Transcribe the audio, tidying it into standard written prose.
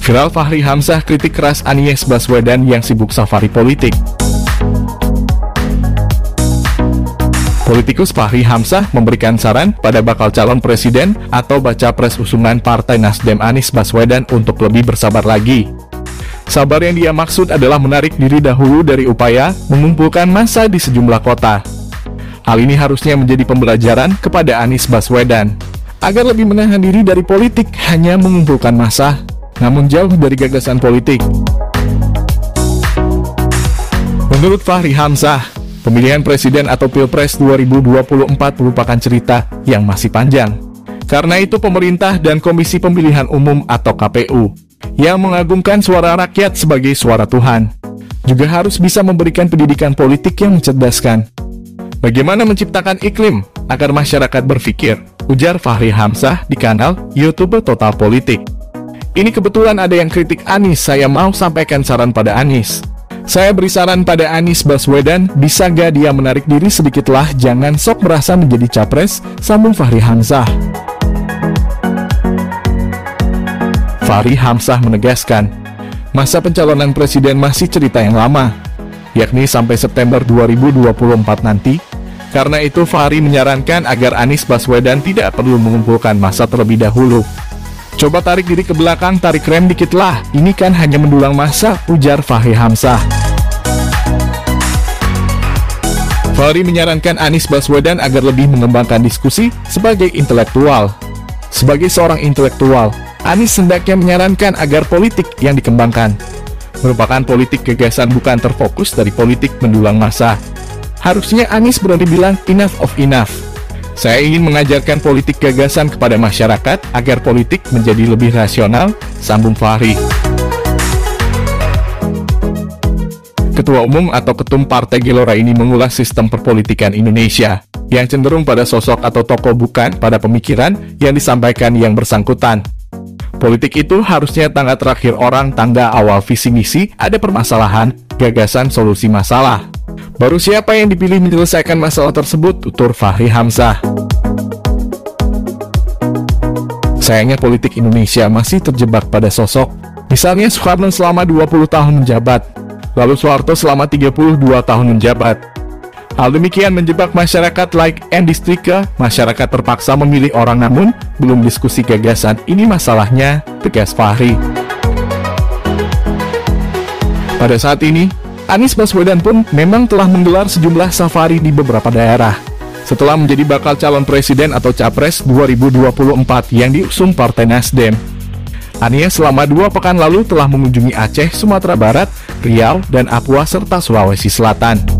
Viral Fachri Hamzah kritik keras Anies Baswedan yang sibuk safari politik. Politikus Fachri Hamzah memberikan saran pada bakal calon presiden atau baca pres usungan Partai Nasdem Anies Baswedan untuk lebih bersabar lagi. Sabar yang dia maksud adalah menarik diri dahulu dari upaya mengumpulkan massa di sejumlah kota. Hal ini harusnya menjadi pembelajaran kepada Anies Baswedan, agar lebih menahan diri dari politik hanya mengumpulkan massa, namun jauh dari gagasan politik. Menurut Fachri Hamzah, pemilihan presiden atau Pilpres 2024 merupakan cerita yang masih panjang. Karena itu pemerintah dan Komisi Pemilihan Umum atau KPU, yang mengagungkan suara rakyat sebagai suara Tuhan, juga harus bisa memberikan pendidikan politik yang mencerdaskan. Bagaimana menciptakan iklim agar masyarakat berpikir, ujar Fachri Hamzah di kanal YouTube Total Politik. Ini kebetulan ada yang kritik Anies, saya mau sampaikan saran pada Anies. Saya beri saran pada Anies Baswedan, bisa gak dia menarik diri sedikitlah, jangan sok merasa menjadi capres, sambung Fachri Hamzah. Fachri Hamzah menegaskan, masa pencalonan presiden masih cerita yang lama, yakni sampai September 2024 nanti. Karena itu Fachri menyarankan agar Anies Baswedan tidak perlu mengumpulkan massa terlebih dahulu. Coba tarik diri ke belakang, tarik rem dikit lah, ini kan hanya mendulang massa, ujar Fachri Hamzah. Fachri menyarankan Anies Baswedan agar lebih mengembangkan diskusi sebagai intelektual. Sebagai seorang intelektual, Anies hendaknya menyarankan agar politik yang dikembangkan merupakan politik gagasan, bukan terfokus dari politik mendulang massa. Harusnya Anies berani bilang enough of enough. Saya ingin mengajarkan politik gagasan kepada masyarakat agar politik menjadi lebih rasional, sambung Fachri. Ketua Umum atau Ketum Partai Gelora ini mengulas sistem perpolitikan Indonesia, yang cenderung pada sosok atau tokoh bukan pada pemikiran yang disampaikan yang bersangkutan. Politik itu harusnya tangga terakhir orang, tangga awal visi misi, ada permasalahan, gagasan solusi masalah. Baru siapa yang dipilih menyelesaikan masalah tersebut, tutur Fachri Hamzah. Sayangnya politik Indonesia masih terjebak pada sosok. Misalnya Soekarno selama 20 tahun menjabat, lalu Soeharto selama 32 tahun menjabat. Hal demikian menjebak masyarakat like Andi Strika, masyarakat terpaksa memilih orang namun belum diskusi gagasan, ini masalahnya, tegas Fachri. Pada saat ini, Anies Baswedan pun memang telah menggelar sejumlah safari di beberapa daerah setelah menjadi bakal calon presiden atau capres 2024 yang diusung Partai Nasdem. Anies selama 2 pekan lalu telah mengunjungi Aceh, Sumatera Barat, Riau, dan Papua serta Sulawesi Selatan.